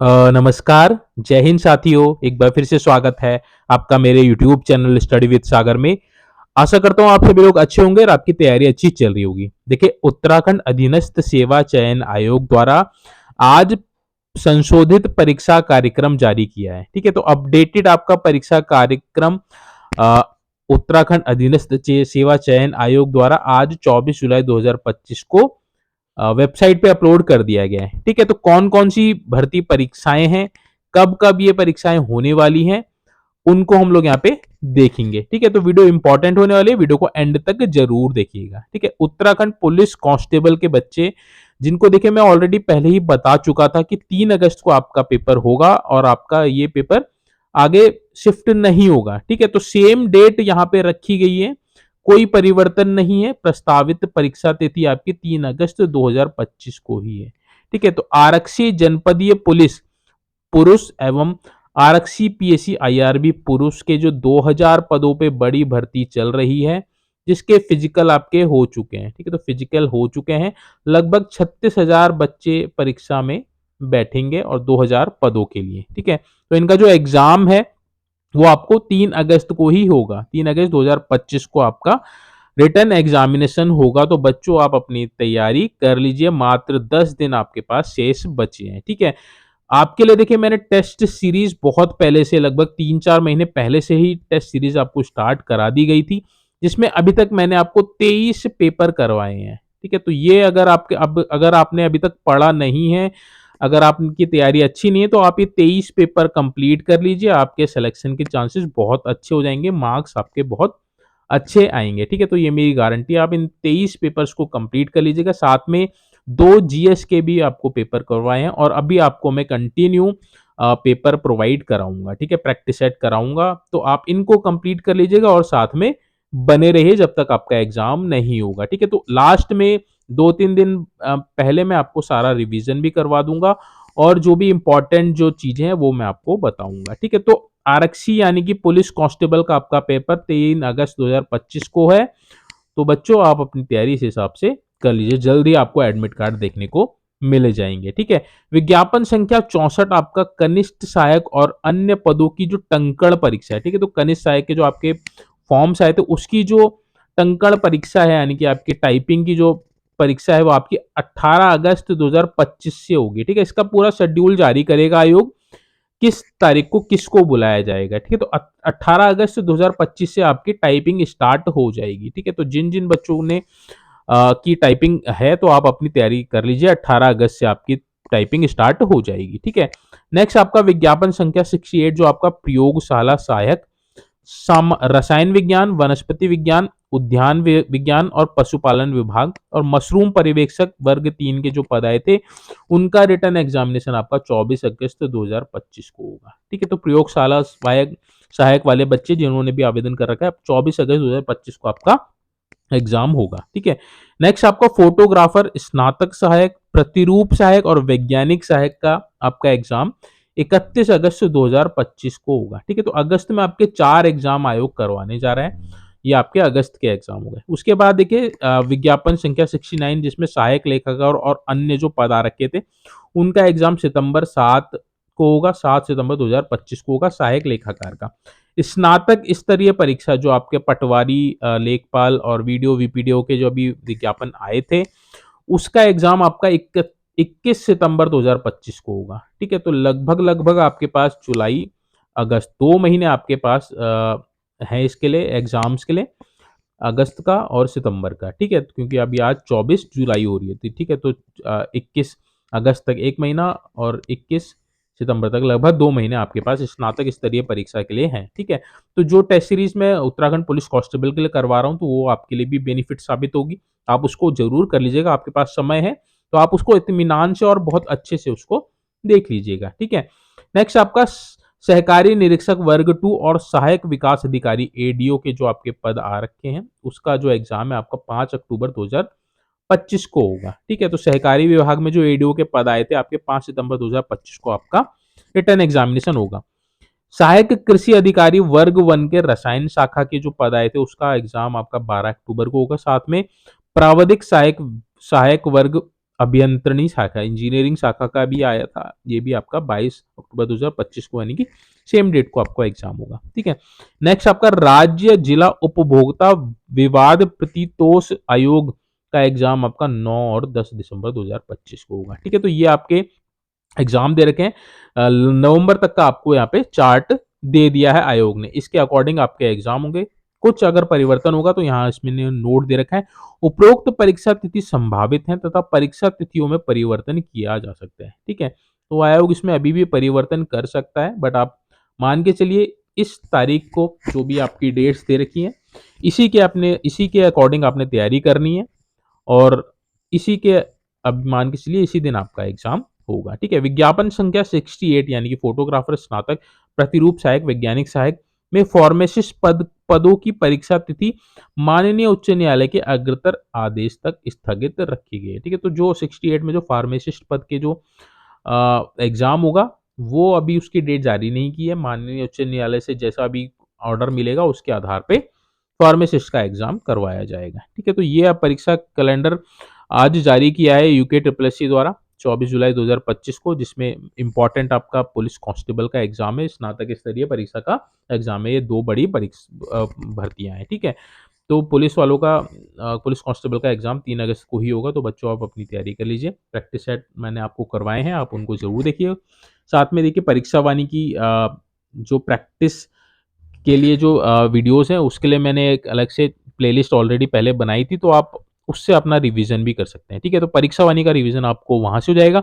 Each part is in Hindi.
नमस्कार, जय हिंद साथियों। एक बार फिर से स्वागत है आपका मेरे यूट्यूब चैनल स्टडी विद सागर में। आशा करता हूँ आप सभी लोग अच्छे होंगे और आपकी तैयारी अच्छी चल रही होगी। देखिए, उत्तराखंड अधीनस्थ सेवा चयन आयोग द्वारा आज संशोधित परीक्षा कार्यक्रम जारी किया है। ठीक है, तो अपडेटेड आपका परीक्षा कार्यक्रम अ, उत्तराखंड अधीनस्थ सेवा चयन आयोग द्वारा आज 24 जुलाई 2025 को वेबसाइट पे अपलोड कर दिया गया है। ठीक है, तो कौन कौन सी भर्ती परीक्षाएं हैं, कब कब ये परीक्षाएं होने वाली हैं, उनको हम लोग यहाँ पे देखेंगे। ठीक है, तो वीडियो इंपॉर्टेंट होने वाली है, वीडियो को एंड तक जरूर देखिएगा। ठीक है, उत्तराखंड पुलिस कांस्टेबल के बच्चे जिनको देखिए मैं ऑलरेडी पहले ही बता चुका था कि 3 अगस्त को आपका पेपर होगा और आपका ये पेपर आगे शिफ्ट नहीं होगा। ठीक है, तो सेम डेट यहाँ पे रखी गई है, कोई परिवर्तन नहीं है। प्रस्तावित परीक्षा तिथि आपकी 3 अगस्त 2025 को ही है। ठीक है, तो आरक्षी जनपदीय पुलिस पुरुष एवं आरक्षी पीएससी आईआरबी पुरुष के जो 2000 पदों पे बड़ी भर्ती चल रही है, जिसके फिजिकल आपके हो चुके हैं। ठीक है, तो फिजिकल हो चुके हैं। लगभग 36,000 बच्चे परीक्षा में बैठेंगे और 2000 पदों के लिए। ठीक है, तो इनका जो एग्जाम है वो आपको 3 अगस्त को ही होगा। 3 अगस्त 2025 को आपका रिटर्न एग्जामिनेशन होगा। तो बच्चों आप अपनी तैयारी कर लीजिए, मात्र 10 दिन आपके पास शेष बचे हैं। ठीक है, आपके लिए देखिए मैंने टेस्ट सीरीज बहुत पहले से, लगभग 3-4 महीने पहले से ही टेस्ट सीरीज आपको स्टार्ट करा दी गई थी, जिसमें अभी तक मैंने आपको 23 पेपर करवाए हैं। ठीक है, तो ये अगर आपके अब अगर आपने अभी तक पढ़ा नहीं है, अगर आपकी तैयारी अच्छी नहीं है, तो आप ये 23 पेपर कंप्लीट कर लीजिए। आपके सिलेक्शन के चांसेस बहुत अच्छे हो जाएंगे, मार्क्स आपके बहुत अच्छे आएंगे। ठीक है, तो ये मेरी गारंटी है। आप इन 23 पेपर्स को कंप्लीट कर लीजिएगा। साथ में 2 जीएस के भी आपको पेपर करवाए हैं और अभी आपको मैं कंटिन्यू पेपर प्रोवाइड कराऊंगा। ठीक है, प्रैक्टिस सेट कराऊंगा, तो आप इनको कंप्लीट कर लीजिएगा और साथ में बने रहिए जब तक आपका एग्जाम नहीं होगा। ठीक है, तो लास्ट में 2-3 दिन पहले मैं आपको सारा रिवीजन भी करवा दूंगा और जो भी इंपॉर्टेंट जो चीजें हैं वो मैं आपको बताऊंगा। ठीक है, तो आरक्षी यानी कि पुलिस कांस्टेबल का आपका पेपर 3 अगस्त 2025 को है। तो बच्चों आप अपनी तैयारी इस हिसाब से कर लीजिए, जल्दी आपको एडमिट कार्ड देखने को मिले जाएंगे। ठीक है, विज्ञापन संख्या 64 आपका कनिष्ठ सहायक और अन्य पदों की जो टंकण परीक्षा है। ठीक है, तो कनिष्ठ सहायक के जो आपके फॉर्म्स आए थे उसकी जो टंकण परीक्षा है, यानी कि आपकी टाइपिंग की जो परीक्षा है, वो आपकी 18 अगस्त 2025 से होगी। ठीक है, इसका पूरा शेड्यूल जारी करेगा आयोग, किस तारीख को किसको बुलाया जाएगा। ठीक है, तो 18 अगस्त 2025 से आपकी टाइपिंग स्टार्ट हो जाएगी। ठीक है, तो जिन जिन बच्चों ने की टाइपिंग है तो आप अपनी तैयारी कर लीजिए, 18 अगस्त से आपकी टाइपिंग स्टार्ट हो जाएगी। ठीक है, नेक्स्ट आपका विज्ञापन संख्या 68 जो आपका प्रयोगशाला सहायक रसायन विज्ञान, वनस्पति विज्ञान, उद्यान विज्ञान और पशुपालन विभाग और मशरूम पर्यवेक्षक वर्ग 3 के जो पद आए थे, उनका रिटर्न एग्जामिनेशन आपका 24 अगस्त 2025 को होगा। ठीक है, तो प्रयोगशाला सहायक सहायक वाले बच्चे जिन्होंने भी आवेदन कर रखा है, 24 अगस्त 2025 को आपका एग्जाम होगा। ठीक है, नेक्स्ट आपका फोटोग्राफर, स्नातक सहायक, प्रतिरूप सहायक और वैज्ञानिक सहायक का आपका एग्जाम 31 अगस्त 2025 को होगा। ठीक है, तो अगस्त में आपके 4 एग्जाम आयोग करवाने जा रहा है। ये आपके अगस्त के एग्जाम हो गए। उसके बाद देखिए विज्ञापन संख्या 69 जिसमें सहायक लेखाकार और अन्य जो पद आ रखे थे, उनका एग्जाम सितंबर 7 को होगा। 7 सितंबर 2025 को होगा सहायक लेखाकार का। स्नातक स्तरीय परीक्षा जो आपके पटवारी, लेखपाल और वीडियो वीपीडीओ के जो अभी विज्ञापन आए थे, उसका एग्जाम आपका 21 सितंबर 2025 को होगा। ठीक है, तो लगभग लगभग आपके पास जुलाई अगस्त 2 महीने आपके पास है इसके लिए, एग्जाम्स के लिए, अगस्त का और सितंबर का। ठीक है, क्योंकि अभी आज 24 जुलाई हो रही है। ठीक है, तो 21 अगस्त तक 1 महीना और 21 सितंबर तक लगभग 2 महीने आपके पास स्नातक स्तरीय परीक्षा के लिए हैं। ठीक है, तो जो टेस्ट सीरीज मैं उत्तराखंड पुलिस कांस्टेबल के लिए करवा रहा हूँ, तो वो आपके लिए भी बेनिफिट साबित होगी। आप उसको जरूर कर लीजिएगा, आपके पास समय है तो आप उसको इत्मीनान से और बहुत अच्छे से उसको देख लीजिएगा। ठीक है, नेक्स्ट आपका सहकारी निरीक्षक वर्ग 2 और सहायक विकास अधिकारी एडीओ के जो आपके पद आ रखे हैं, उसका जो एग्जाम है आपका 5 अक्टूबर 2025 को होगा। ठीक है, तो सहकारी विभाग में जो एडीओ के पद आए थे आपके 5 सितंबर 2025 को आपका रिटर्न एग्जामिनेशन होगा। सहायक कृषि अधिकारी वर्ग 1 के रसायन शाखा के जो पद आए थे, उसका एग्जाम आपका 12 अक्टूबर को होगा। साथ में प्रावधिक सहायक सहायक वर्ग अभियंत्रिणी शाखा, इंजीनियरिंग शाखा का भी आया था, ये भी आपका 22 अक्टूबर 2025 को, यानी कि सेम डेट को आपका एग्जाम होगा। ठीक है, नेक्स्ट आपका राज्य जिला उपभोक्ता विवाद प्रतितोष आयोग का एग्जाम आपका 9 और 10 दिसंबर 2025 को होगा। ठीक है, तो ये आपके एग्जाम दे रखे हैं। नवंबर तक का आपको यहाँ पे चार्ट दे दिया है आयोग ने, इसके अकॉर्डिंग आपके एग्जाम होंगे। कुछ अगर परिवर्तन होगा तो यहाँ इसमें नोट दे रखा है, उपरोक्त परीक्षा तिथि संभावित है तथा परीक्षा तिथियों में परिवर्तन किया जा सकता है। ठीक है, तो आयोग इसमें अभी भी परिवर्तन कर सकता है, बट आप मान के चलिए इस तारीख को, जो भी आपकी डेट्स दे रखी है, इसी के अकॉर्डिंग आपने तैयारी करनी है, और इसी के, अब मान के चलिए इसी दिन आपका एग्जाम होगा। ठीक है, विज्ञापन संख्या 68 यानी कि फोटोग्राफर, स्नातक, प्रतिरूप सहायक, वैज्ञानिक सहायक में फार्मासिस्ट पदों की परीक्षा तिथि माननीय उच्च न्यायालय के अग्रतर आदेश तक स्थगित रखी गई है। ठीक है, तो जो 68 में जो फार्मासिस्ट पद के जो एग्जाम होगा, वो अभी उसकी डेट जारी नहीं की है। माननीय उच्च न्यायालय से जैसा अभी ऑर्डर मिलेगा उसके आधार पे फार्मासिस्ट का एग्जाम करवाया जाएगा। ठीक है, तो ये अब परीक्षा कैलेंडर आज जारी किया है यूके ट्रिपल द्वारा 24 जुलाई 2025 को, जिसमें इंपॉर्टेंट आपका पुलिस कांस्टेबल का एग्जाम है, स्नातक स्तरीय परीक्षा का एग्जाम है। ये दो बड़ी परीक्षा भर्तियां हैं। ठीक है, तो पुलिस वालों का पुलिस कांस्टेबल का एग्जाम 3 अगस्त को ही होगा, तो बच्चों आप अपनी तैयारी कर लीजिए। प्रैक्टिस सेट मैंने आपको करवाए हैं, आप उनको जरूर देखिए। साथ में देखिए परीक्षा वाणी की जो प्रैक्टिस के लिए जो वीडियोस हैं, उसके लिए मैंने एक अलग से प्लेलिस्ट ऑलरेडी पहले बनाई थी, तो आप उससे अपना रिवीजन भी कर सकते हैं। ठीक है, तो परीक्षा वाणी का रिवीजन आपको वहां से हो जाएगा,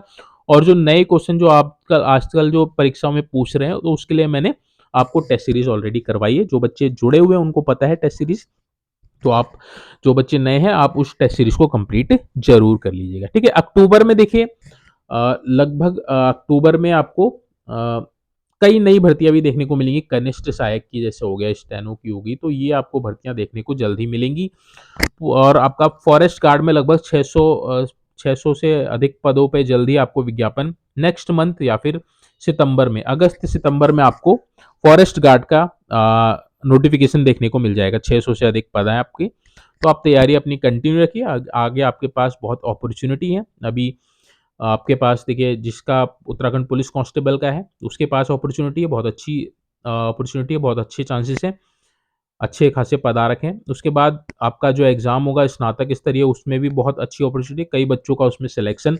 और जो नए क्वेश्चन जो आपका आजकल जो परीक्षाओं में पूछ रहे हैं, तो उसके लिए मैंने आपको टेस्ट सीरीज ऑलरेडी करवाई है। जो बच्चे जुड़े हुए हैं उनको पता है टेस्ट सीरीज, तो आप जो बच्चे नए हैं आप उस टेस्ट सीरीज को कंप्लीट जरूर कर लीजिएगा। ठीक है, अक्टूबर में देखिए लगभग अक्टूबर में आपको कई नई भर्तियां भी देखने को मिलेंगी। कनिष्ठ सहायक की जैसे हो गया, स्टेनो की होगी, तो ये आपको भर्तियां देखने को जल्द ही मिलेंगी। और आपका फॉरेस्ट गार्ड में लगभग 600 से अधिक पदों पे जल्द ही आपको विज्ञापन नेक्स्ट मंथ या फिर सितंबर में, अगस्त सितंबर में आपको फॉरेस्ट गार्ड का नोटिफिकेशन देखने को मिल जाएगा। 600 से अधिक पद हैं आपके, तो आप तैयारी अपनी कंटिन्यू रखिए। आगे आपके पास बहुत अपॉर्चुनिटी है। अभी आपके पास देखिए, जिसका उत्तराखंड पुलिस कांस्टेबल का है उसके पास अपॉर्चुनिटी है, बहुत अच्छी अपॉर्चुनिटी है, बहुत अच्छे चांसेस हैं, अच्छे खासे पद आ रखे हैं। उसके बाद आपका जो एग्जाम होगा स्नातक स्तरीय, उसमें भी बहुत अच्छी अपॉर्चुनिटी, कई बच्चों का उसमें सिलेक्शन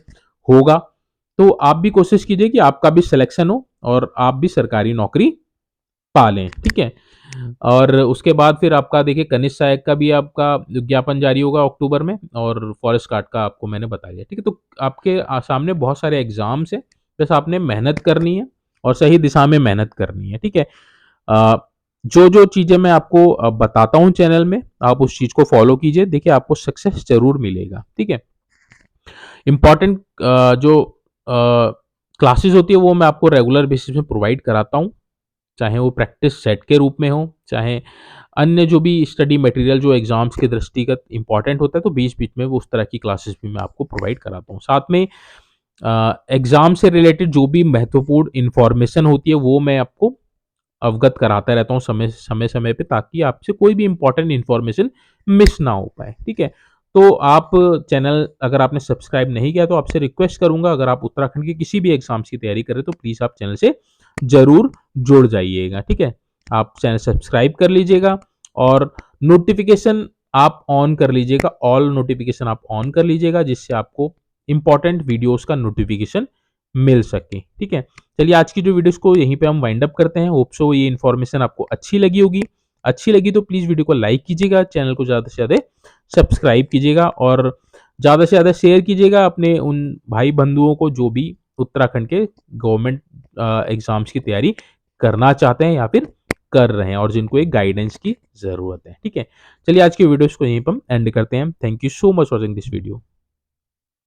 होगा। तो आप भी कोशिश कीजिए कि आपका भी सिलेक्शन हो और आप भी सरकारी नौकरी पा लें। ठीक है, और उसके बाद फिर आपका देखिए कनिष्ठ सहायक का भी आपका विज्ञापन जारी होगा अक्टूबर में, और फॉरेस्ट गार्ड का आपको मैंने बता दिया। ठीक है, तो आपके सामने बहुत सारे एग्जाम्स हैं, बस आपने मेहनत करनी है और सही दिशा में मेहनत करनी है। ठीक है, जो जो चीजें मैं आपको बताता हूँ चैनल में, आप उस चीज को फॉलो कीजिए, देखिए आपको सक्सेस जरूर मिलेगा। ठीक है, इंपॉर्टेंट जो क्लासेस होती है वो मैं आपको रेगुलर बेसिस में प्रोवाइड कराता हूँ, चाहे वो प्रैक्टिस सेट के रूप में हो, चाहे अन्य जो भी स्टडी मटेरियल जो एग्जाम्स के दृष्टिगत इंपॉर्टेंट होता है, तो बीच बीच में वो उस तरह की क्लासेस भी मैं आपको प्रोवाइड कराता हूँ। साथ में एग्जाम से रिलेटेड जो भी महत्वपूर्ण इंफॉर्मेशन होती है वो मैं आपको अवगत कराता रहता हूँ समय पे, ताकि आपसे कोई भी इंपॉर्टेंट इंफॉर्मेशन मिस ना हो पाए। ठीक है, तो आप चैनल अगर आपने सब्सक्राइब नहीं किया तो आपसे रिक्वेस्ट करूंगा, अगर आप उत्तराखंड की किसी भी एग्जाम्स की तैयारी कर रहे हो तो प्लीज आप चैनल से जरूर जुड़ जाइएगा। ठीक है, आप चैनल सब्सक्राइब कर लीजिएगा और नोटिफिकेशन आप ऑन कर लीजिएगा, ऑल नोटिफिकेशन आप ऑन कर लीजिएगा, जिससे आपको इंपॉर्टेंट वीडियोस का नोटिफिकेशन मिल सके। ठीक है, चलिए आज की जो वीडियोस को यहीं पे हम वाइंड अप करते हैं। होप सो ये इन्फॉर्मेशन आपको अच्छी लगी होगी। अच्छी लगी तो प्लीज वीडियो को लाइक कीजिएगा, चैनल को ज्यादा से ज्यादा सब्सक्राइब कीजिएगा और ज्यादा से ज्यादा शेयर कीजिएगा अपने उन भाई बंधुओं को जो भी उत्तराखंड के गवर्नमेंट एग्जाम्स की तैयारी करना चाहते हैं या फिर कर रहे हैं और जिनको एक गाइडेंस की जरूरत है। ठीक है, चलिए आज की वीडियोस को यहीं पर हम एंड करते हैं। Thank you so much watching this video.